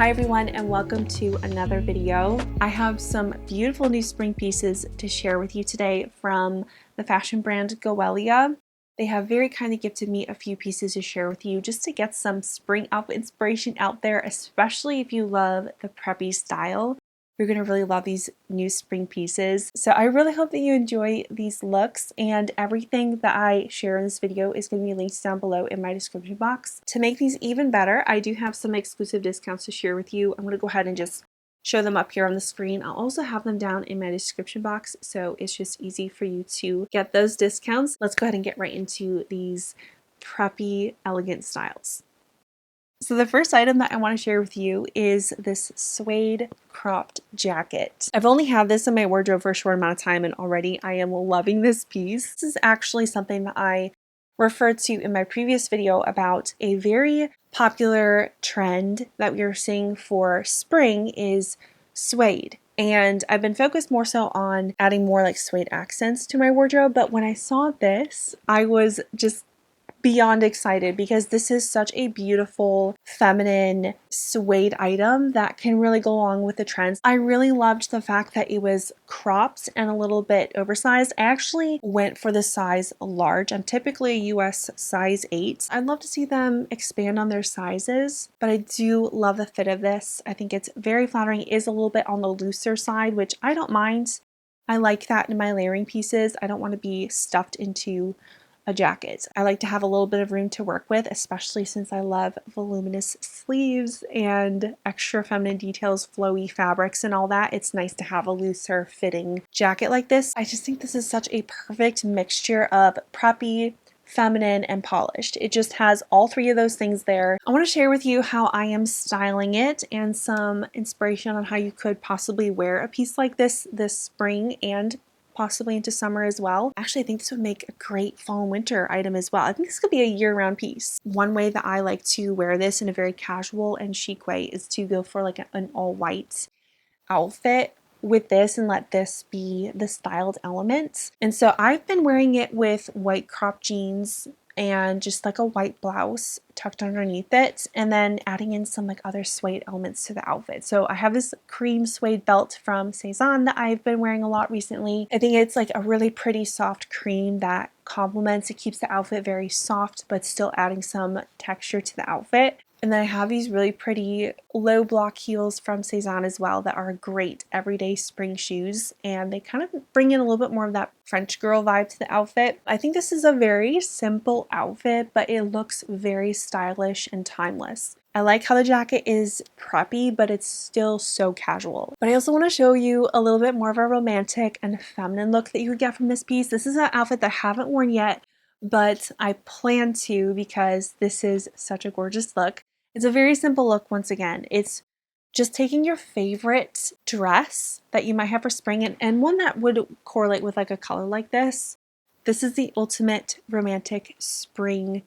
Hi everyone, and welcome to another video. I have some beautiful new spring pieces to share with you today from the fashion brand Goelia. They have very kindly gifted me a few pieces to share with you just to get some spring outfit inspiration out there, especially if you love the preppy style. You're going to really love these new spring pieces. So I really hope that you enjoy these looks, and everything that I share in this video is going to be linked down below in my description box. To make these even better, I do have some exclusive discounts to share with you. I'm going to go ahead and just show them up here on the screen. I'll also have them down in my description box, so it's just easy for you to get those discounts. Let's go ahead and get right into these preppy, elegant styles. So the first item that I want to share with you is this suede cropped jacket. I've only had this in my wardrobe for a short amount of time, and already I am loving this piece. This is actually something that I referred to in my previous video about a very popular trend that we are seeing for spring is suede. And I've been focused more so on adding more like suede accents to my wardrobe, but when I saw this, I was just beyond excited because this is such a beautiful feminine suede item that can really go along with the trends. I really loved the fact that it was cropped and a little bit oversized. I actually went for the size large. I'm typically a US size 8. I'd love to see them expand on their sizes, but I do love the fit of this. I think it's very flattering. It is a little bit on the looser side, which I don't mind. I like that in my layering pieces. I don't want to be stuffed into a jacket. I like to have a little bit of room to work with, especially since I love voluminous sleeves and extra feminine details, flowy fabrics and all that. It's nice to have a looser fitting jacket like this. I just think this is such a perfect mixture of preppy, feminine, and polished. It just has all three of those things there. I want to share with you how I am styling it and some inspiration on how you could possibly wear a piece like this spring and possibly into summer as well. Actually, I think this would make a great fall and winter item as well. I think this could be a year-round piece. One way that I like to wear this in a very casual and chic way is to go for like an all-white outfit with this and let this be the styled element. And so I've been wearing it with white cropped jeans and just like a white blouse tucked underneath it, and then adding in some like other suede elements to the outfit. So I have this cream suede belt from Cezanne that I've been wearing a lot recently. I think it's like a really pretty soft cream that complements, it keeps the outfit very soft but still adding some texture to the outfit. And then I have these really pretty low block heels from Cezanne as well that are great everyday spring shoes, and they kind of bring in a little bit more of that French girl vibe to the outfit. I think this is a very simple outfit, but it looks very stylish and timeless. I like how the jacket is preppy, but it's still so casual. But I also want to show you a little bit more of a romantic and feminine look that you could get from this piece. This is an outfit that I haven't worn yet, but I plan to because this is such a gorgeous look. It's a very simple look once again. It's just taking your favorite dress that you might have for spring and one that would correlate with like a color like this. This is the ultimate romantic spring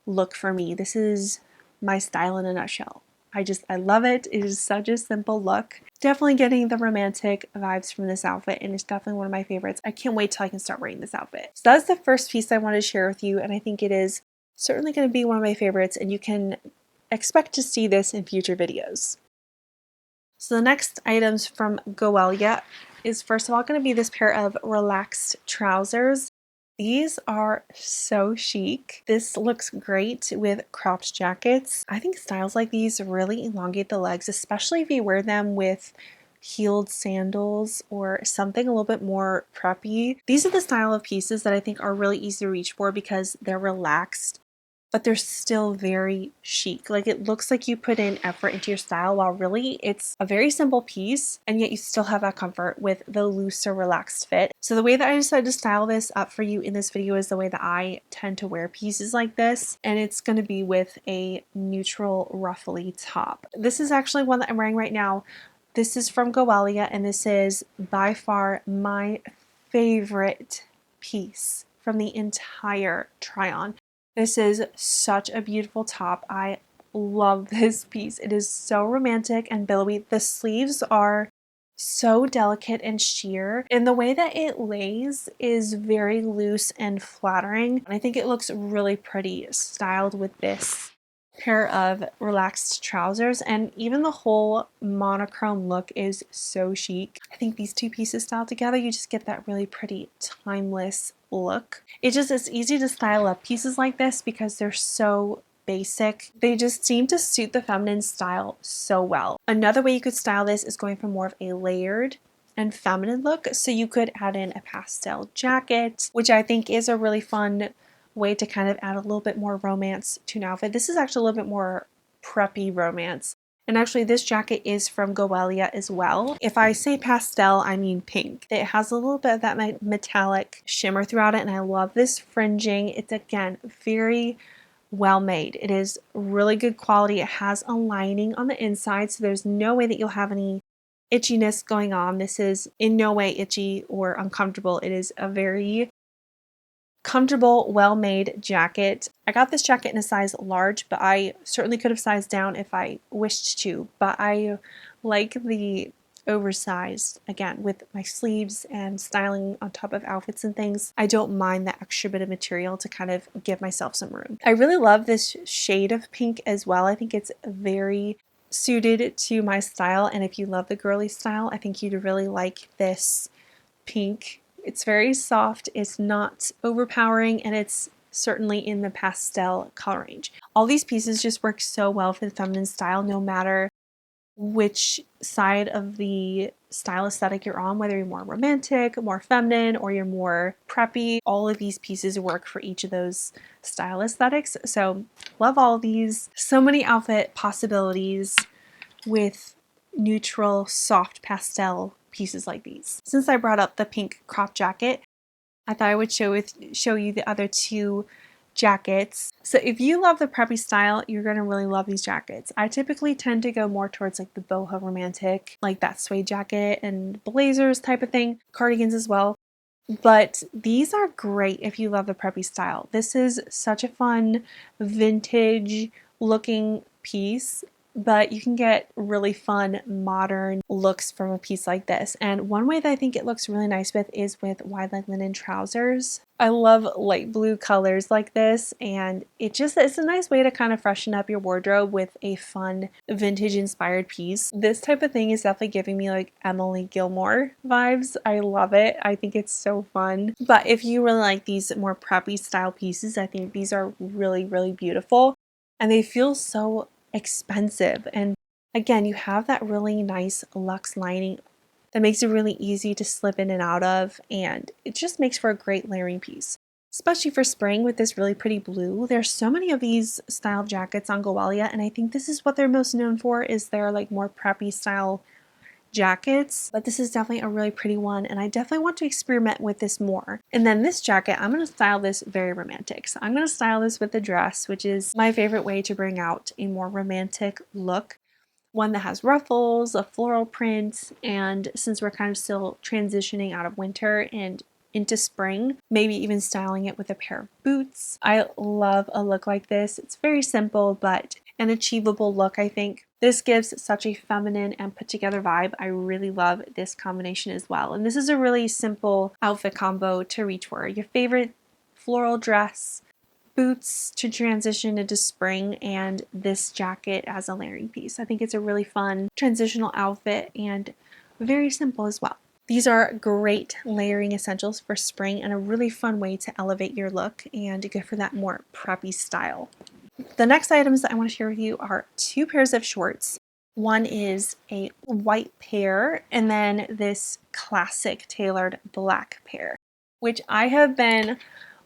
look for me. This is my style in a nutshell. I love it. It is such a simple look. Definitely getting the romantic vibes from this outfit, and it's definitely one of my favorites. I can't wait till I can start wearing this outfit. So that's the first piece I wanted to share with you, and I think it is certainly going to be one of my favorites, and you can expect to see this in future videos. So the next items from Goelia is first of all going to be this pair of relaxed trousers. These are so chic. This looks great with cropped jackets. I think styles like these really elongate the legs, especially if you wear them with heeled sandals or something a little bit more preppy. These are the style of pieces that I think are really easy to reach for because they're relaxed, but they're still very chic. Like, it looks like you put in effort into your style while really it's a very simple piece, and yet you still have that comfort with the looser, relaxed fit. So the way that I decided to style this up for you in this video is the way that I tend to wear pieces like this, and it's going to be with a neutral ruffly top. This is actually one that I'm wearing right now. This is from Goelia, and this is by far my favorite piece from the entire try-on. This is such a beautiful top. I love this piece. It is so romantic and billowy. The sleeves are so delicate and sheer, and the way that it lays is very loose and flattering. And I think it looks really pretty styled with this pair of relaxed trousers, and even the whole monochrome look is so chic. I think these two pieces styled together, you just get that really pretty timeless look. It's easy to style up pieces like this because they're so basic. They just seem to suit the feminine style so well. Another way you could style this is going for more of a layered and feminine look. So you could add in a pastel jacket, which I think is a really fun way to kind of add a little bit more romance to an outfit. This is actually a little bit more preppy romance. And actually this jacket is from Goelia as well. If I say pastel, I mean pink. It has a little bit of that metallic shimmer throughout it, and I love this fringing. It's, again, very well made. It is really good quality. It has a lining on the inside, so there's no way that you'll have any itchiness going on. This is in no way itchy or uncomfortable. It is a very comfortable, well-made jacket. I got this jacket in a size large, but I certainly could have sized down if I wished to, but I like the oversized, again, with my sleeves and styling on top of outfits and things. I don't mind that extra bit of material to kind of give myself some room. I really love this shade of pink as well. I think it's very suited to my style, and if you love the girly style, I think you'd really like this pink. It's very soft, it's not overpowering, and it's certainly in the pastel color range. All these pieces just work so well for the feminine style, no matter which side of the style aesthetic you're on, whether you're more romantic, more feminine, or you're more preppy. All of these pieces work for each of those style aesthetics. So love all of these. So many outfit possibilities with neutral, soft pastel pieces like these. Since I brought up the pink crop jacket, I thought I would show you the other two jackets. So if you love the preppy style, you're going to really love these jackets. I typically tend to go more towards like the boho romantic, like that suede jacket and blazers type of thing, cardigans as well. But these are great if you love the preppy style. This is such a fun vintage looking piece, but you can get really fun modern looks from a piece like this. And one way that I think it looks really nice with is with wide leg linen trousers. I love light blue colors like this, and it's a nice way to kind of freshen up your wardrobe with a fun vintage inspired piece. This type of thing is definitely giving me like Emily Gilmore vibes. I love it. I think it's so fun. But if you really like these more preppy style pieces, I think these are really, really beautiful, and they feel so expensive. And again, you have that really nice luxe lining that makes it really easy to slip in and out of, and it just makes for a great layering piece, especially for spring with this really pretty blue. There's so many of these style jackets on Goelia, and I think this is what they're most known for, is their like more preppy style jackets. But this is definitely a really pretty one, and I definitely want to experiment with this more. And then this jacket, I'm going to style this very romantic. So I'm going to style this with a dress, which is my favorite way to bring out a more romantic look. One that has ruffles, a floral print, and since we're kind of still transitioning out of winter and into spring, maybe even styling it with a pair of boots. I love a look like this. It's very simple, but an achievable look, I think. This gives such a feminine and put together vibe. I really love this combination as well. And this is a really simple outfit combo to reach for. Your favorite floral dress, boots to transition into spring, and this jacket as a layering piece. I think it's a really fun transitional outfit and very simple as well. These are great layering essentials for spring and a really fun way to elevate your look and go for that more preppy style. The next items that I want to share with you are two pairs of shorts. One is a white pair and then this classic tailored black pair, which I have been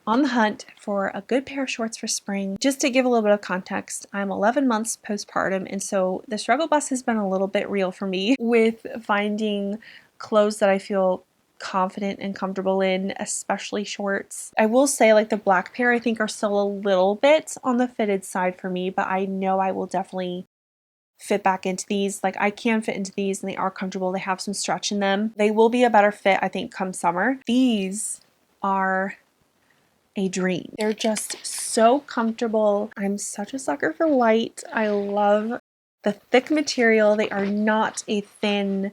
on the hunt for a good pair of shorts for spring. Just to give a little bit of context, I'm 11 months postpartum, and so the struggle bus has been a little bit real for me with finding clothes that I feel confident and comfortable in, especially shorts. I will say, like, the black pair I think are still a little bit on the fitted side for me, but I know I will definitely fit back into these. Like, I can fit into these and they are comfortable. They have some stretch in them. They will be a better fit, I think, come summer. These are a dream. They're just so comfortable. I'm such a sucker for white. I love the thick material. They are not a thin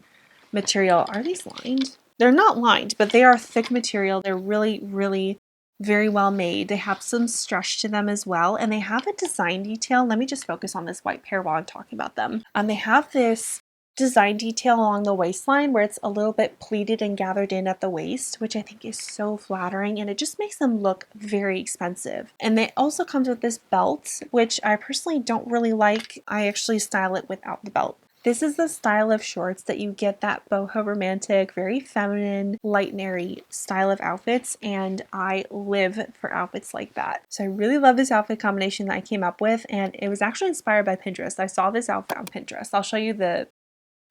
material. Are these lined? They're not lined, but they are thick material. They're really, really very well made. They have some stretch to them as well, and they have a design detail. Let me just focus on this white pair while I'm talking about them. They have this design detail along the waistline where it's a little bit pleated and gathered in at the waist, which I think is so flattering, and it just makes them look very expensive. And it also comes with this belt, which I personally don't really like. I actually style it without the belt. This is the style of shorts that you get that boho romantic, very feminine, light and airy style of outfits, and I live for outfits like that. So I really love this outfit combination that I came up with, and it was actually inspired by Pinterest. I saw this outfit on Pinterest. I'll show you the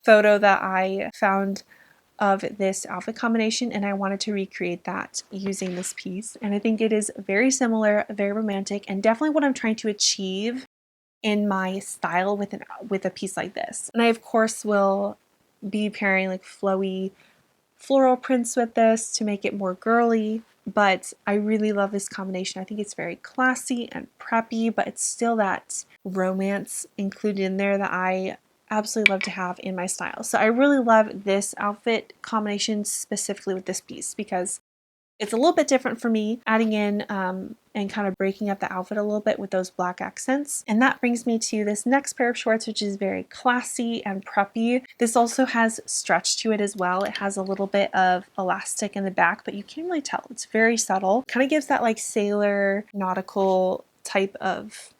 photo that I found of this outfit combination, and I wanted to recreate that using this piece. And I think it is very similar, very romantic, and definitely what I'm trying to achieve in my style with a piece like this. And I of course will be pairing like flowy floral prints with this to make it more girly, but I really love this combination. I think it's very classy and preppy, but it's still that romance included in there that I absolutely love to have in my style. So I really love this outfit combination specifically with this piece because it's a little bit different for me, adding in and kind of breaking up the outfit a little bit with those black accents. And that brings me to this next pair of shorts, which is very classy and preppy. This also has stretch to it as well. It has a little bit of elastic in the back, but you can't really tell. It's very subtle. Kind of gives that like sailor nautical type of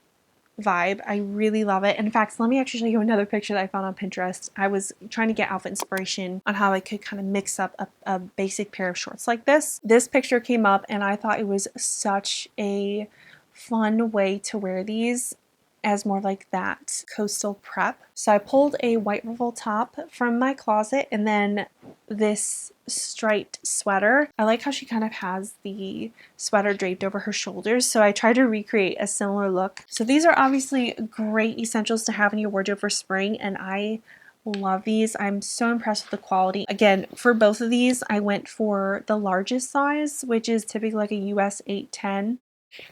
vibe. I really love it. In fact, let me actually show you another picture that I found on Pinterest. I was trying to get outfit inspiration on how I could kind of mix up a basic pair of shorts like this. This picture came up and I thought it was such a fun way to wear these as more like that coastal prep. So I pulled a white ruffle top from my closet and then this striped sweater. I like how she kind of has the sweater draped over her shoulders, so I tried to recreate a similar look. So these are obviously great essentials to have in your wardrobe for spring, and I love these. I'm so impressed with the quality. Again, for both of these, I went for the largest size, which is typically like a US 810.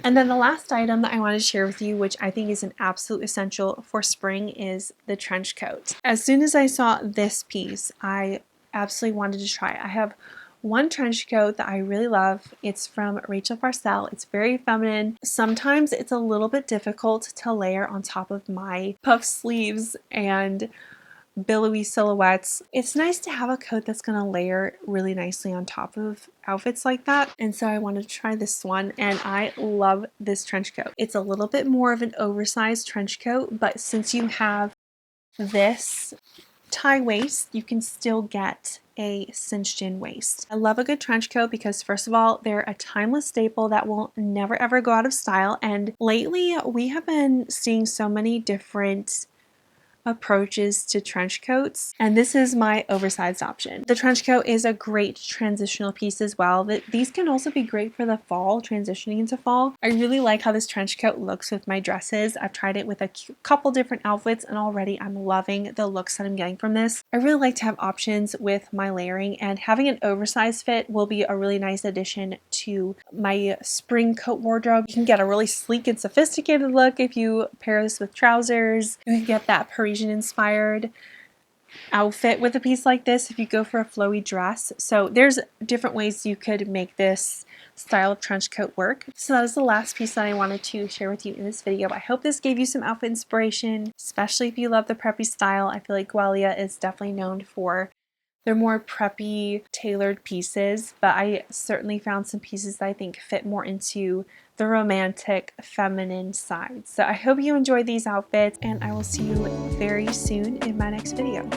And then the last item that I wanted to share with you, which I think is an absolute essential for spring, is the trench coat. As soon as I saw this piece, I absolutely wanted to try it. I have one trench coat that I really love. It's from Rachel Parcell. It's very feminine. Sometimes it's a little bit difficult to layer on top of my puff sleeves and billowy silhouettes. It's nice to have a coat that's going to layer really nicely on top of outfits like that. And so I wanted to try this one, and I love this trench coat. It's a little bit more of an oversized trench coat, but since you have this tie waist, you can still get a cinched in waist. I love a good trench coat because first of all, they're a timeless staple that will never ever go out of style. And lately we have been seeing so many different approaches to trench coats, and this is my oversized option. The trench coat is a great transitional piece as well. These can also be great for the fall, transitioning into fall. I really like how this trench coat looks with my dresses. I've tried it with a couple different outfits and already I'm loving the looks that I'm getting from this. I really like to have options with my layering, and having an oversized fit will be a really nice addition to my spring coat wardrobe. You can get a really sleek and sophisticated look if you pair this with trousers. You can get that Parisian inspired outfit with a piece like this if you go for a flowy dress. So there's different ways you could make this style of trench coat work. So that is the last piece that I wanted to share with you in this video. I hope this gave you some outfit inspiration, especially if you love the preppy style. I feel like Goelia is definitely known for their more preppy, tailored pieces, but I certainly found some pieces that I think fit more into the romantic, feminine side. So I hope you enjoyed these outfits, and I will see you very soon in my next video.